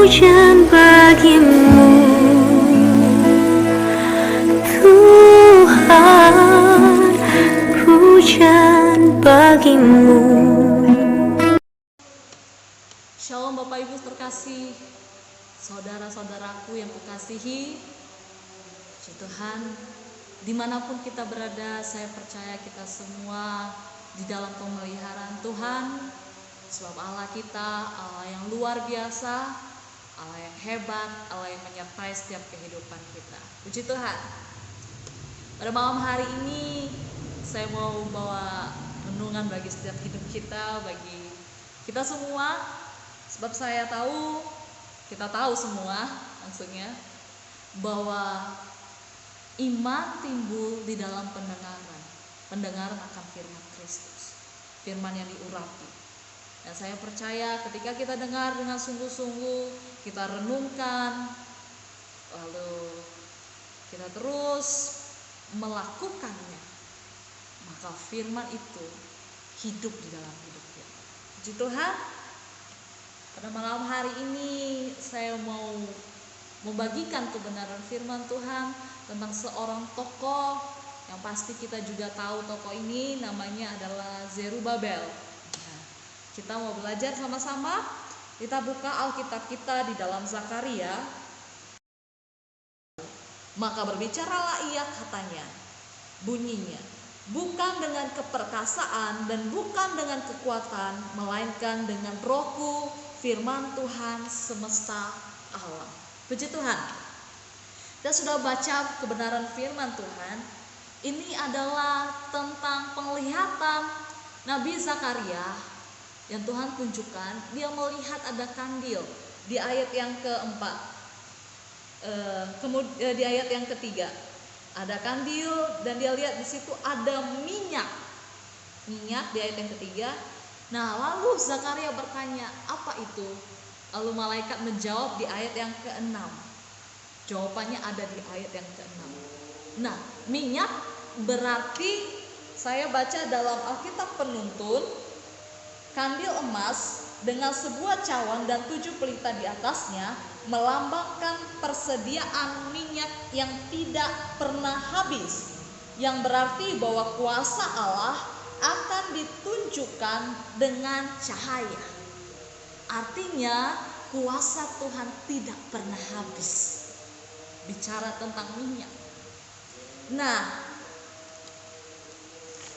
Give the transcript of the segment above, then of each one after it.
Pujian bagimu Tuhan, pujian bagimu. Shalom Bapak Ibu terkasih, saudara-saudaraku yang kukasihi, puji Tuhan, dimanapun kita berada, saya percaya kita semua di dalam pemeliharaan Tuhan. Sebab Allah kita, Allah yang luar biasa, Allah yang hebat, Allah yang menyertai setiap kehidupan kita. Puji Tuhan. Pada malam hari ini saya mau bawa renungan bagi setiap hidup kita, bagi kita semua. Sebab kita tahu semua maksudnya, bahwa iman timbul di dalam pendengaran akan firman Kristus, firman yang diurapi. Dan saya percaya ketika kita dengar dengan sungguh-sungguh, kita renungkan, lalu kita terus melakukannya, maka firman itu hidup di dalam hidup kita. Puji Tuhan. Pada malam hari ini saya mau membagikan kebenaran firman Tuhan tentang seorang tokoh yang pasti kita juga tahu. Tokoh ini namanya adalah Zerubabel. Kita mau belajar sama-sama. Kita buka Alkitab kita di dalam Zakaria. Maka berbicaralah ia, katanya, bunyinya, bukan dengan keperkasaan dan bukan dengan kekuatan, melainkan dengan Rohku, firman Tuhan semesta alam. Puji Tuhan. Kita sudah baca kebenaran firman Tuhan. Ini adalah tentang penglihatan Nabi Zakaria yang Tuhan tunjukkan. Dia melihat ada kandil di ayat yang keempat, kemudian di ayat yang ketiga ada kandil, dan dia lihat di situ ada minyak di ayat yang ketiga. Nah, lalu Zakaria bertanya, apa itu? Lalu malaikat menjawab di ayat yang keenam. Jawabannya ada di ayat yang keenam. Nah, minyak berarti, saya baca dalam Alkitab Penuntun, kandil emas dengan sebuah cawan dan 7 pelita di atasnya melambangkan persediaan minyak yang tidak pernah habis, yang berarti bahwa kuasa Allah akan ditunjukkan dengan cahaya. Artinya kuasa Tuhan tidak pernah habis. Bicara tentang minyak. Nah,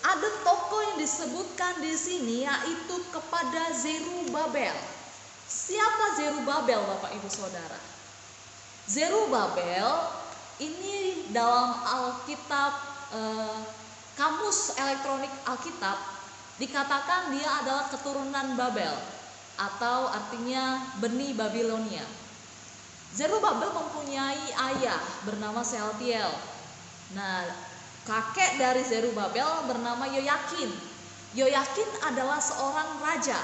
ada tokoh yang disebutkan di sini, yaitu kepada Zerubabel. Siapa Zerubabel, Bapak Ibu Saudara? Zerubabel ini dalam Alkitab, kamus elektronik Alkitab, dikatakan dia adalah keturunan Babel, atau artinya benih Babilonia. Zerubabel mempunyai ayah bernama Sealtiel. Nah, kakek dari Zerubabel bernama Yoyakin. Yoyakin adalah seorang raja.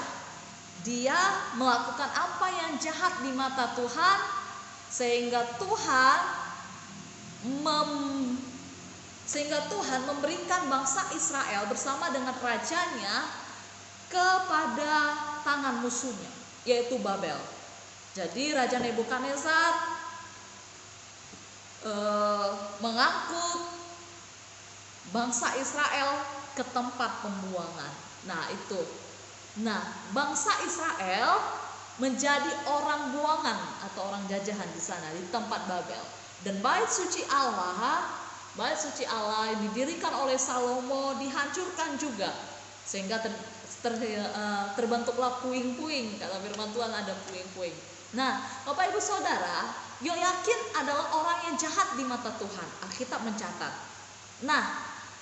Dia melakukan apa yang jahat di mata Tuhan, sehingga Tuhan memberikan bangsa Israel bersama dengan rajanya kepada tangan musuhnya, yaitu Babel. Jadi Raja Nebukadnezar mengangkut bangsa Israel ke tempat pembuangan. Nah, bangsa Israel menjadi orang buangan atau orang jajahan di sana, di tempat Babel. Dan bait suci Allah yang didirikan oleh Salomo dihancurkan juga, sehingga terbentuklah puing-puing. Kata firman Tuhan, ada puing-puing. Nah, Bapak Ibu Saudara, Yoyakin adalah orang yang jahat di mata Tuhan. Alkitab mencatat. Nah,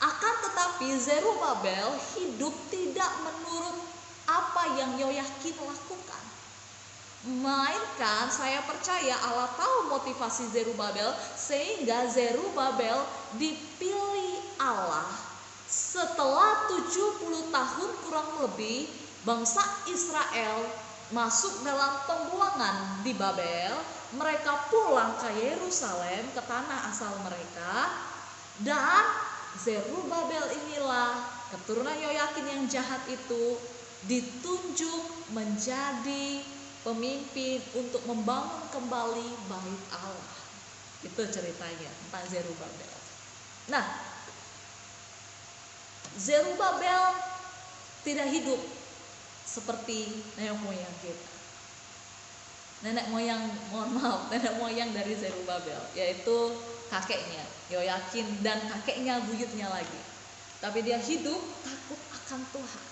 akan tetapi Zerubabel hidup tidak menurut apa yang Yoyakin lakukan. Melainkan saya percaya Allah tahu motivasi Zerubabel, sehingga Zerubabel dipilih Allah setelah 70 tahun kurang lebih bangsa Israel masuk dalam pembuangan di Babel. Mereka pulang ke Yerusalem, ke tanah asal mereka, dan Zerubabel inilah keturunan Yoyakin yang jahat itu ditunjuk menjadi pemimpin untuk membangun kembali bait Allah. Itu ceritanya tentang Zerubabel. Nah, Zerubabel tidak hidup seperti nenek moyang kita. Nenek moyang dari Zerubabel, yaitu kakeknya Yoyakin dan kakeknya buyutnya lagi. Tapi dia hidup takut akan Tuhan.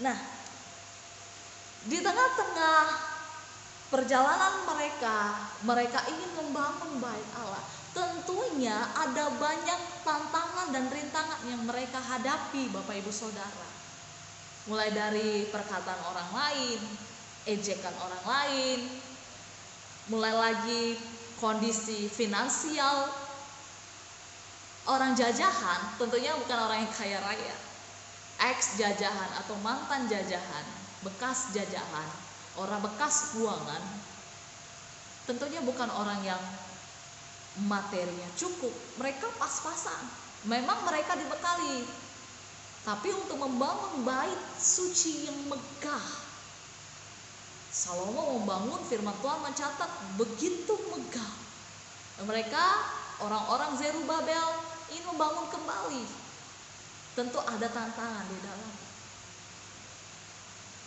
Nah, di tengah-tengah perjalanan mereka ingin membangun bait Allah. Tentunya ada banyak tantangan dan rintangan yang mereka hadapi, Bapak Ibu Saudara. Mulai dari perkataan orang lain, ejekan orang lain, mulai lagi kondisi finansial. Orang jajahan tentunya bukan orang yang kaya raya, ex jajahan atau mantan jajahan, bekas jajahan, orang bekas buangan, tentunya bukan orang yang materinya cukup. Mereka pas-pasan, memang mereka dibekali, tapi untuk membangun bait suci yang megah, Salomo membangun, firman Tuhan mencatat begitu megah. Mereka orang-orang Zerubabel ingin membangun kembali. Tentu ada tantangan di dalam.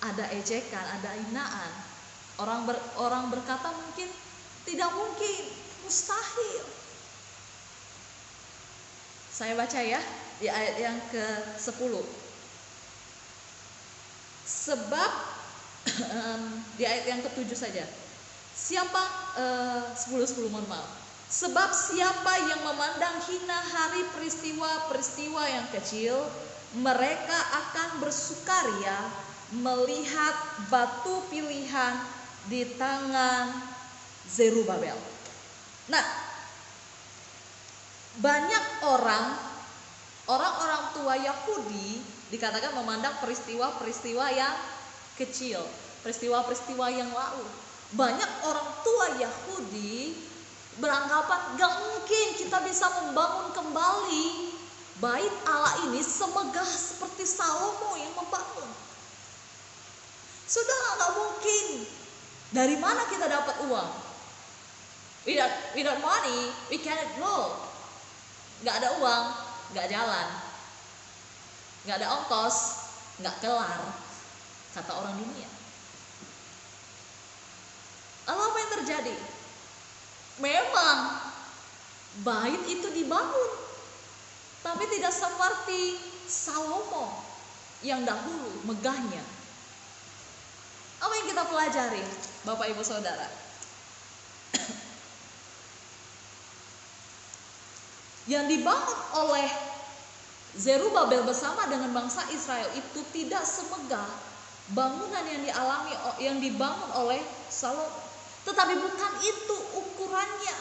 Ada ejekan, ada hinaan. Orang berkata mungkin tidak mungkin, mustahil. Saya baca ya di ayat yang ke-10. Sebab di ayat yang ke-7 saja. Siapa 10 mohon maaf. Sebab siapa yang memandang hina hari peristiwa-peristiwa yang kecil, mereka akan bersukaria melihat batu pilihan di tangan Zerubabel. Nah, banyak orang-orang tua Yahudi dikatakan memandang peristiwa-peristiwa yang kecil, peristiwa-peristiwa yang lalu. Banyak orang tua Yahudi beranggapan gak mungkin kita bisa membangun kembali bait Allah ini semegah seperti Salomo yang membangun. Sudah gak mungkin. Dari mana kita dapat uang? Without money we cannot go. Gak ada uang, gak jalan, gak ada ongkos, gak kelar, kata orang dunia. Lalu apa yang terjadi? Memang bait itu dibangun, tapi tidak seperti Salomo yang dahulu megahnya. Apa yang kita pelajari, Bapak Ibu Saudara? Yang dibangun oleh Zerubabel bersama dengan bangsa Israel itu tidak semegah bangunan yang dibangun oleh Salomo. Tetapi bukan itu ukurannya.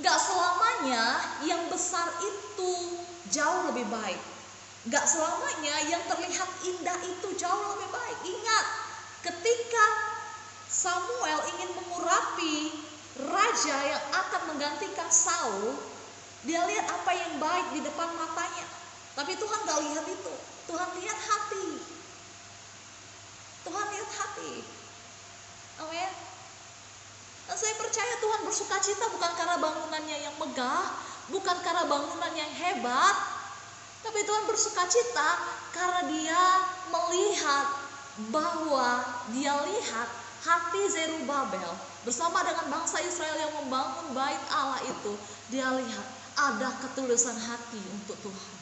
Gak selamanya yang besar itu jauh lebih baik. Gak selamanya yang terlihat indah itu jauh lebih baik. Ingat, ketika Samuel ingin mengurapi raja yang akan menggantikan Saul, dia lihat apa yang baik di depan matanya. Tapi Tuhan gak lihat itu. Tuhan lihat hati. Tuhan lihat hati. Amin. Dan saya percaya Tuhan bersukacita bukan karena bangunannya yang megah, bukan karena bangunan yang hebat, tapi Tuhan bersukacita karena Dia melihat bahwa Dia lihat hati Zerubabel bersama dengan bangsa Israel yang membangun bait Allah itu. Dia lihat ada ketulusan hati untuk Tuhan,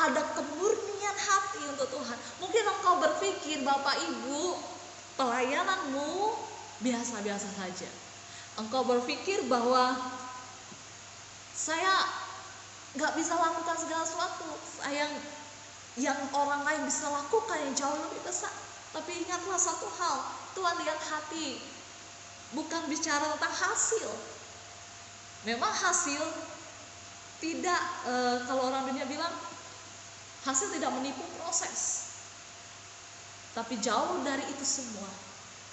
ada kemurnian hati untuk Tuhan. Mungkin engkau berpikir, Bapak Ibu, pelayananmu biasa-biasa saja. Engkau berpikir bahwa saya gak bisa lakukan segala sesuatu, yang orang lain bisa lakukan yang jauh lebih besar. Tapi ingatlah satu hal, Tuhan lihat hati, bukan bicara tentang hasil. Memang hasil tidak, kalau orang dunia bilang hasil tidak menipu proses. Tapi jauh dari itu semua,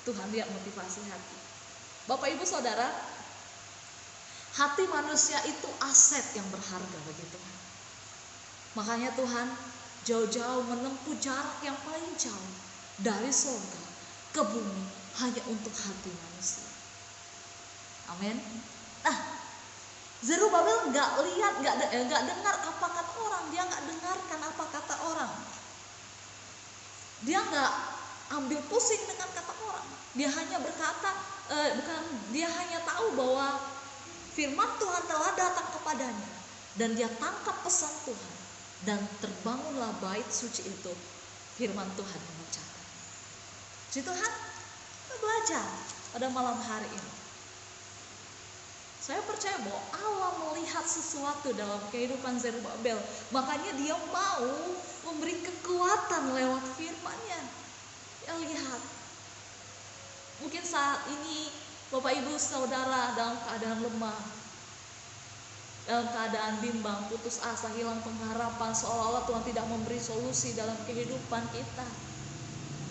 Tuhan lihat motivasi hati. Bapak Ibu Saudara, hati manusia itu aset yang berharga bagi Tuhan. Makanya Tuhan jauh-jauh menempuh jarak yang paling jauh dari surga ke bumi hanya untuk hati manusia. Amin. Nah, Zerubabel nggak lihat, nggak dengar apa kata orang. Dia nggak dengarkan apa kata orang. Dia nggak ambil pusing dengan kata orang. Dia hanya berkata, dia hanya tahu bahwa firman Tuhan telah datang kepadanya dan dia tangkap pesan Tuhan dan terbangunlah bait suci itu. Firman Tuhan yang mencatat. Si Tuhan, kita belajar pada malam hari ini. Saya percaya bahwa Allah melihat sesuatu dalam kehidupan Zerubabel. Makanya dia mau memberi kekuatan lewat firman-Nya. Ya lihat, mungkin saat ini Bapak Ibu Saudara dalam keadaan lemah, dalam keadaan bimbang, putus asa, hilang pengharapan, seolah-olah Tuhan tidak memberi solusi dalam kehidupan kita.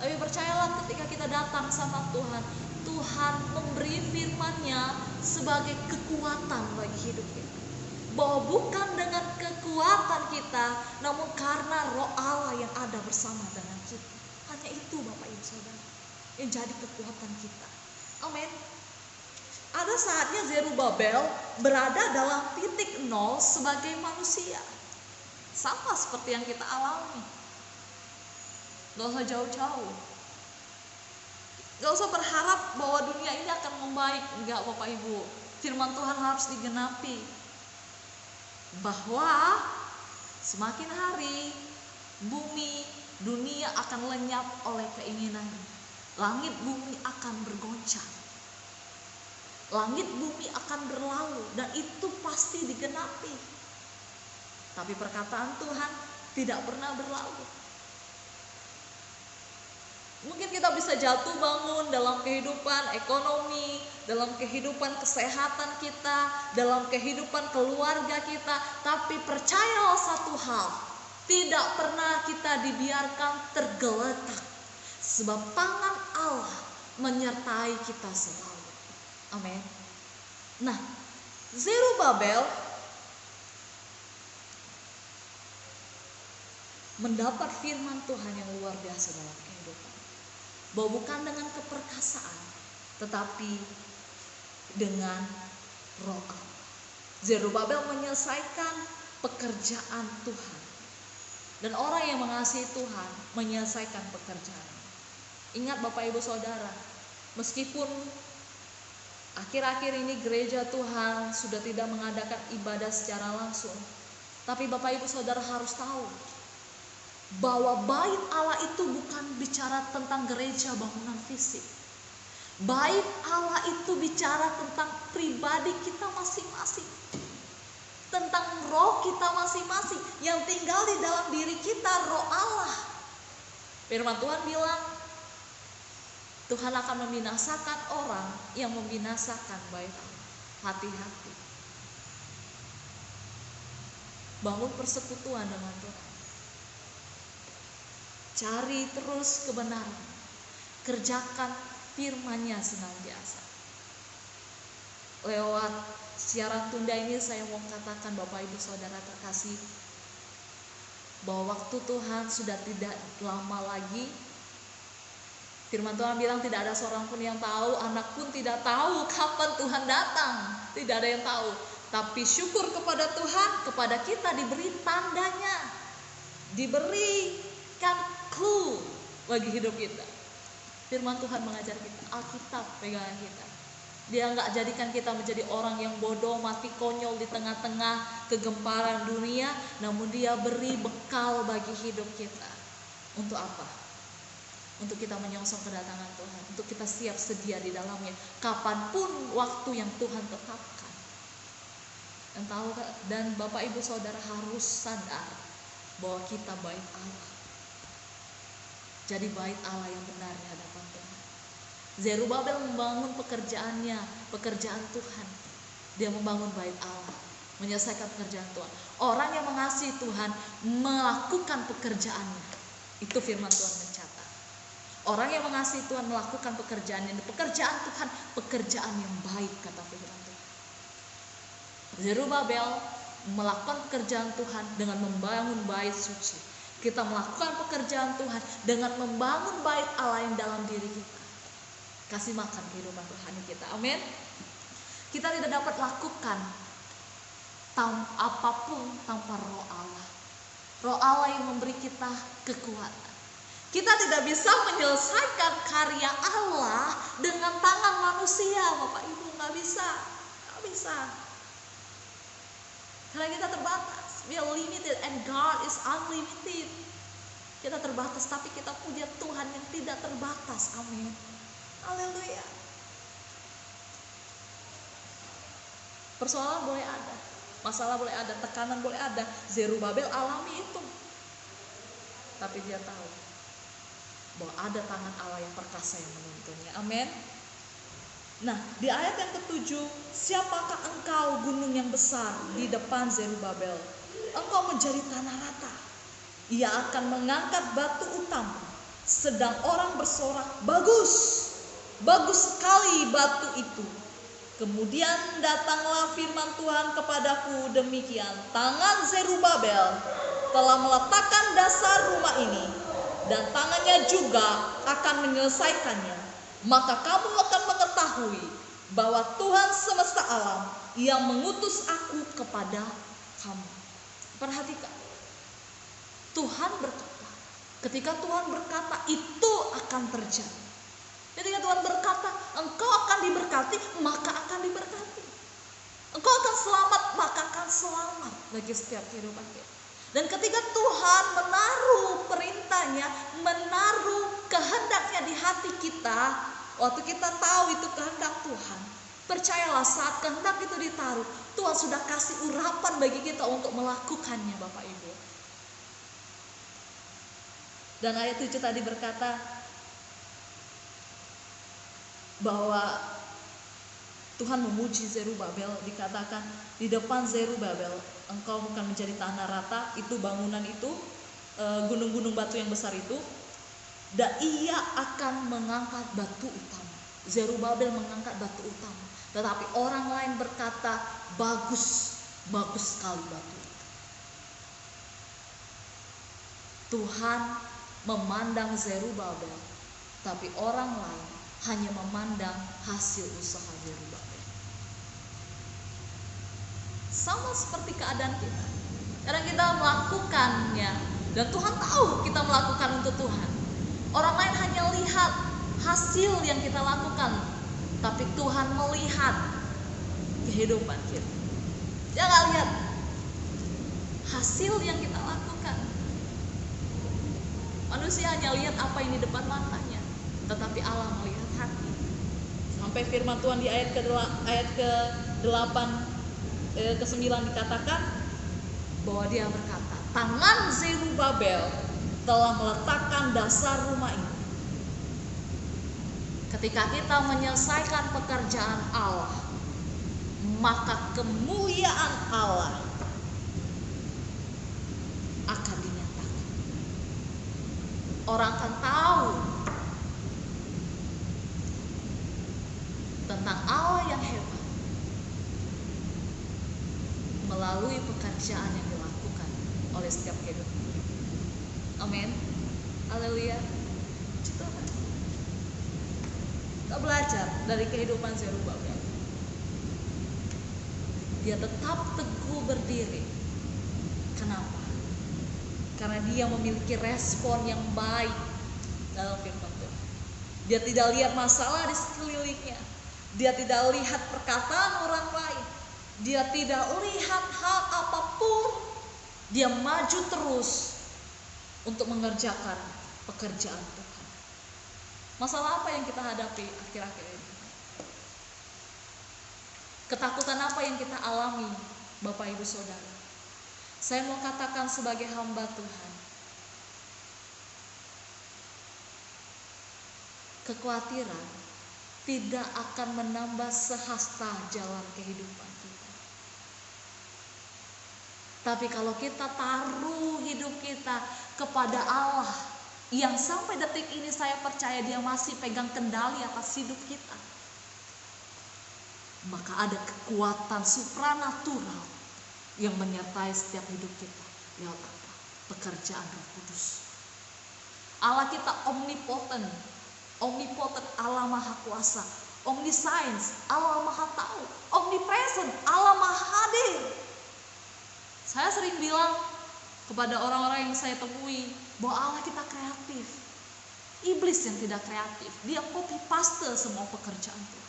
Tapi percayalah, ketika kita datang sama Tuhan, Tuhan memberi firman-Nya sebagai kekuatan bagi hidup kita. Bahwa bukan dengan kekuatan kita, namun karena Roh Allah yang ada bersama dengan kita. Hanya itu Bapak Ibu Saudara yang jadi kekuatan kita. Amin. Ada saatnya Zerubabel berada dalam titik nol sebagai manusia. Sama seperti yang kita alami. Gak usah jauh-jauh. Gak usah berharap bahwa dunia ini akan membaik. Enggak Bapak Ibu. Firman Tuhan harus digenapi. Bahwa semakin hari bumi, dunia akan lenyap oleh keinginan. Langit bumi akan bergoncang. Langit bumi akan berlalu dan itu pasti digenapi. Tapi perkataan Tuhan tidak pernah berlalu. Mungkin kita bisa jatuh bangun dalam kehidupan ekonomi, dalam kehidupan kesehatan kita, dalam kehidupan keluarga kita. Tapi percayalah satu hal, tidak pernah kita dibiarkan tergeletak. Sebab tangan Allah menyertai kita selalu. Amin. Nah, Zerubabel mendapat firman Tuhan yang luar biasa dalam kehidupan. Bahwa bukan dengan keperkasaan, tetapi dengan Roh Allah. Zerubabel menyelesaikan pekerjaan Tuhan. Dan orang yang mengasihi Tuhan menyelesaikan pekerjaan. Ingat Bapak Ibu Saudara, meskipun akhir-akhir ini gereja Tuhan sudah tidak mengadakan ibadah secara langsung, tapi Bapak Ibu Saudara harus tahu bahwa bait Allah itu bukan bicara tentang gereja bangunan fisik. Bait Allah itu bicara tentang pribadi kita masing-masing, tentang roh kita masing-masing yang tinggal di dalam diri kita, Roh Allah. Firman Tuhan bilang, Tuhan akan membinasakan orang yang membinasakan bait Allah. Hati-hati. Bangun persekutuan dengan Tuhan. Cari terus kebenaran. Kerjakan firman-Nya senantiasa. Lewat siaran tunda ini saya mau katakan Bapak Ibu Saudara terkasih, bahwa waktu Tuhan sudah tidak lama lagi. Firman Tuhan bilang tidak ada seorang pun yang tahu, anak pun tidak tahu kapan Tuhan datang. Tidak ada yang tahu. Tapi syukur kepada Tuhan, kepada kita diberi tandanya. Diberikan clue bagi hidup kita. Firman Tuhan mengajar kita, Alkitab pegangan kita. Dia nggak jadikan kita menjadi orang yang bodoh, mati konyol di tengah-tengah kegemparan dunia, namun Dia beri bekal bagi hidup kita. Untuk apa? Untuk kita menyongsong kedatangan Tuhan, untuk kita siap sedia di dalamnya kapanpun waktu yang Tuhan tetapkan. Dan Bapak Ibu Saudara harus sadar bahwa kita bait Allah. Jadi bait Allah yang benar di hadapan Tuhan. Zerubabel membangun pekerjaannya, pekerjaan Tuhan. Dia membangun bait Allah, menyelesaikan pekerjaan Tuhan. Orang yang mengasihi Tuhan melakukan pekerjaannya. Itu firman Tuhan mencatat. Orang yang mengasihi Tuhan melakukan pekerjaan Tuhan, pekerjaan yang baik, kata firman Tuhan. Zerubabel melakukan pekerjaan Tuhan dengan membangun bait suci. Kita melakukan pekerjaan Tuhan dengan membangun bait Allah yang dalam diri kita. Kasih makan kehidupan rohani kita. Amin. Kita tidak dapat lakukan apapun tanpa roh Allah. Roh Allah yang memberi kita kekuatan. Kita tidak bisa menyelesaikan karya Allah dengan tangan manusia, Bapak Ibu, nggak bisa. Karena kita terbatas. We are limited and God is unlimited. Kita terbatas, tapi kita punya Tuhan yang tidak terbatas. Amin. Haleluya. Persoalan boleh ada, masalah boleh ada, tekanan boleh ada. Zerubabel alami itu, tapi dia tahu bahwa ada tangan Allah yang perkasa yang menuntunnya. Amin. Nah, di ayat yang ke-7, siapakah engkau gunung yang besar di depan Zerubabel? Engkau menjadi tanah rata. Ia akan mengangkat batu utama. Sedang orang bersorak, bagus sekali batu itu. Kemudian datanglah firman Tuhan kepadaku demikian, tangan Zerubabel telah meletakkan dasar rumah ini, dan tangannya juga akan menyelesaikannya. Maka kamu akan mengetahui bahwa Tuhan semesta alam yang mengutus aku kepada kamu. Perhatikan, Tuhan berkata. Ketika Tuhan berkata, itu akan terjadi. Ketika Tuhan berkata, engkau akan diberkati, maka akan diberkati. Engkau akan selamat, maka akan selamat bagi setiap kehidupan kita. Dan ketika Tuhan menaruh perintahnya, menaruh kehendaknya di hati kita, waktu kita tahu itu kehendak Tuhan, percayalah saat kehendak itu ditaruh, Tuhan sudah kasih urapan bagi kita untuk melakukannya, Bapak Ibu. Dan ayat 7 tadi berkata bahwa Tuhan memuji Zerubabel, dikatakan di depan Zerubabel engkau bukan menjadi tanah rata, itu bangunan itu, gunung-gunung batu yang besar itu, dan ia akan mengangkat batu utama. Zerubabel mengangkat batu utama, tetapi orang lain berkata bagus sekali batu itu. Tuhan memandang Zerubabel, tapi orang lain hanya memandang hasil usaha Zerubabel. Sama seperti keadaan kita. Kadang kita melakukannya dan Tuhan tahu kita melakukan untuk Tuhan. Orang lain hanya lihat hasil yang kita lakukan, tapi Tuhan melihat kehidupan kita. Dia nggak lihat hasil yang kita lakukan. Manusia hanya lihat apa yang di depan matanya, tetapi Allah melihat hati. Sampai firman Tuhan di ayat ke-8 ke-9 dikatakan bahwa dia berkata, tangan Zerubabel telah meletakkan dasar rumah ini. Ketika kita menyelesaikan pekerjaan Allah, maka kemuliaan Allah akan dinyatakan. Orang akan tahu tentang Allah yang hebat melalui pekerjaan yang dilakukan oleh setiap kehidupan. Amin. Haleluya. Kita belajar dari kehidupan Zerubabel. Dia tetap teguh berdiri. Kenapa? Karena dia memiliki respon yang baik dalam firman Tuhan. Dia tidak lihat masalah di sekelilingnya. Dia tidak lihat perkataan orang lain. Dia tidak lihat hal apapun. Dia maju terus untuk mengerjakan pekerjaan Tuhan. Masalah apa yang kita hadapi akhir-akhir ini? Ketakutan apa yang kita alami, Bapak Ibu Saudara? Saya mau katakan sebagai hamba Tuhan, kekhawatiran tidak akan menambah sehasta jalan kehidupan kita. Tapi kalau kita taruh hidup kita kepada Allah, yang sampai detik ini saya percaya dia masih pegang kendali atas hidup kita, maka ada kekuatan supranatural yang menyertai setiap hidup kita. Lewat apa? pekerjaan Roh Kudus. Allah kita omnipotent, Allah maha kuasa, omniscience, Allah maha tahu, omnipresent, Allah maha hadir. Saya sering bilang kepada orang-orang yang saya temui bahwa Allah kita kreatif. Iblis yang tidak kreatif, dia copy paste semua pekerjaan Tuhan.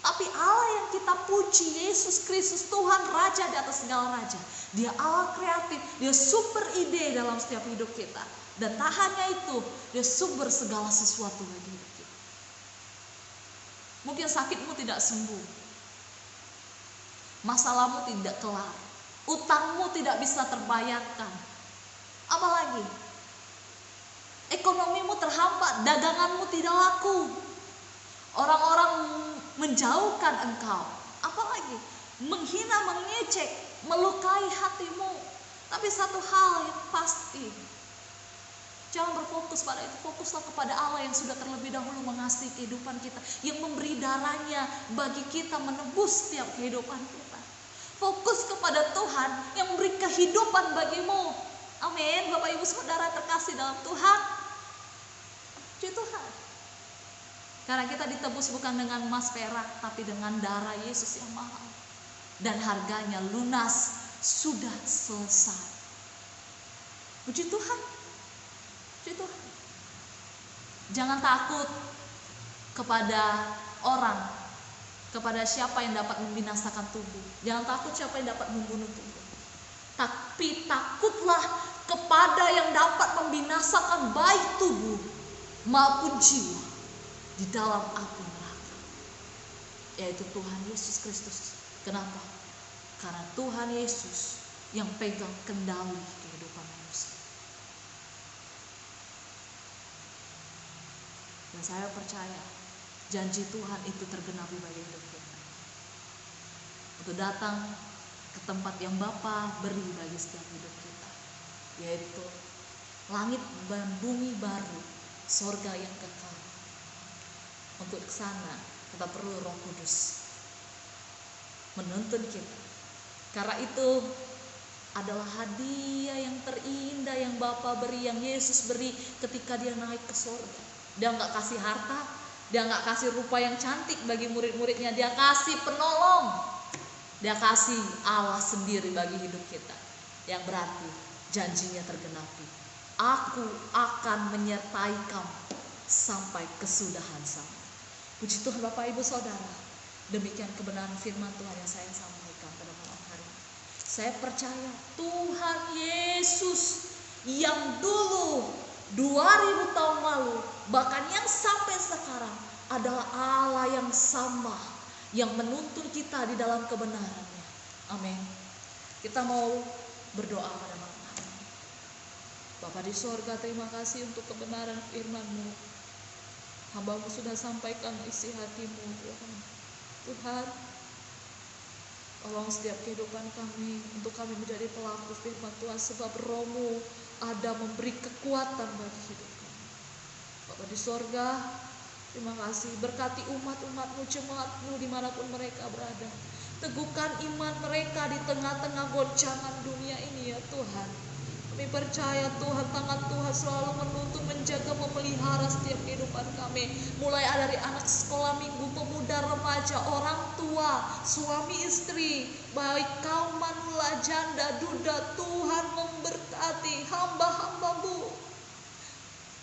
Tapi Allah yang kita puji, Yesus Kristus, Tuhan Raja di atas segala raja, dia Allah kreatif, dia sumber ide dalam setiap hidup kita. Dan tak hanya itu, dia sumber segala sesuatu bagi hidup kita. Mungkin sakitmu tidak sembuh, masalahmu tidak kelar, utangmu tidak bisa terbayarkan, apalagi ekonomimu terhambat, daganganmu tidak laku, orang-orang menjauhkan engkau, apalagi menghina, mengejek, melukai hatimu. Tapi satu hal yang pasti, jangan berfokus pada itu, fokuslah kepada Allah yang sudah terlebih dahulu mengasihi kehidupan kita, yang memberi darahnya bagi kita menebus setiap kehidupan kita. Fokus kepada Tuhan yang memberi kehidupan bagimu. Amin. Bapak Ibu Saudara terkasih dalam Tuhan, puji Tuhan. Karena kita ditebus bukan dengan emas perak, tapi dengan darah Yesus yang mahal. Dan harganya lunas, sudah selesai. Puji Tuhan. Puji Tuhan. Jangan takut kepada orang, kepada siapa yang dapat membinasakan tubuh. Jangan takut siapa yang dapat membunuh tubuh. Tapi takutlah kepada yang dapat membinasakan baik tubuh maupun jiwa di dalam api neraka, yaitu Tuhan Yesus Kristus. Kenapa? Karena Tuhan Yesus yang pegang kendali kehidupan manusia. Dan saya percaya janji Tuhan itu tergenapi bagi hidup kita, untuk datang ke tempat yang Bapa beri bagi setiap hidup kita, yaitu langit dan bumi baru, sorga yang kekal. Untuk ke sana kita perlu Roh Kudus menuntun kita. Karena itu adalah hadiah yang terindah yang Bapa beri, yang Yesus beri ketika dia naik ke sorga. Dia nggak kasih harta, dia nggak kasih rupa yang cantik bagi murid-muridnya, dia kasih penolong, dia kasih Allah sendiri bagi hidup kita. Yang berarti janjinya tergenapi. Aku akan menyertai kamu sampai kesudahan zaman. Puji Tuhan Bapak Ibu Saudara. Demikian kebenaran firman Tuhan yang saya sampaikan pada malam hari ini. Saya percaya Tuhan Yesus yang dulu 2000 tahun lalu, bahkan yang sampai sekarang, adalah Allah yang sama, yang menuntun kita di dalam kebenarannya. Amin. Kita mau berdoa pada malam hari ini. Bapa di sorga, terima kasih untuk kebenaran firman-Mu. Hamba-Mu sudah sampaikan isi hati-Mu, Tuhan. Tuhan, tolong setiap kehidupan kami, untuk kami menjadi pelaku firman Tuhan, sebab Roh-Mu ada memberi kekuatan bagi hidup kami. Bapa di sorga, terima kasih. Berkati umat-umat-Mu, jemaat-Mu dimanapun mereka berada. Teguhkan iman mereka di tengah-tengah goncangan dunia ini, ya Tuhan. Kami percaya Tuhan, tangan Tuhan selalu menuntun, menjaga, memelihara setiap kehidupan kami. Mulai dari anak sekolah minggu, pemuda, remaja, orang tua, suami istri, baik kaum manula, janda, duda. Tuhan memberkati hamba-hamba-Mu.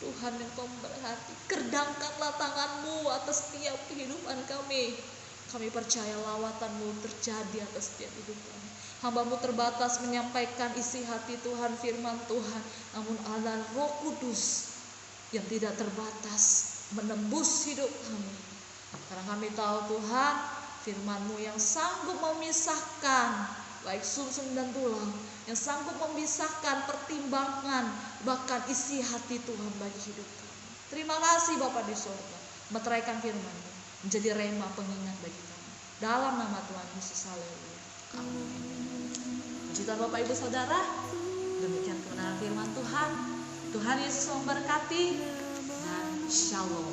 Tuhan yang memberkati, kerdangkanlah tangan-Mu atas setiap kehidupan kami. Kami percaya lawatan-Mu terjadi atas setiap hidup kami. Hamba-Mu terbatas menyampaikan isi hati Tuhan, firman Tuhan, namun ada Roh Kudus yang tidak terbatas menembus hidup kami. Karena kami tahu Tuhan, firman-Mu yang sanggup memisahkan baik sumsum dan tulang, yang sanggup memisahkan pertimbangan, bahkan isi hati Tuhan bagi hidup kami. Terima kasih Bapa di surga, meteraikan firman-Mu menjadi rema pengingat bagi kami. Dalam nama Tuhan Yesus, haleluya. Amin. Puji Tuhan Bapak Ibu Saudara, demikian kebenaran firman Tuhan. Tuhan Yesus memberkati dan shalom.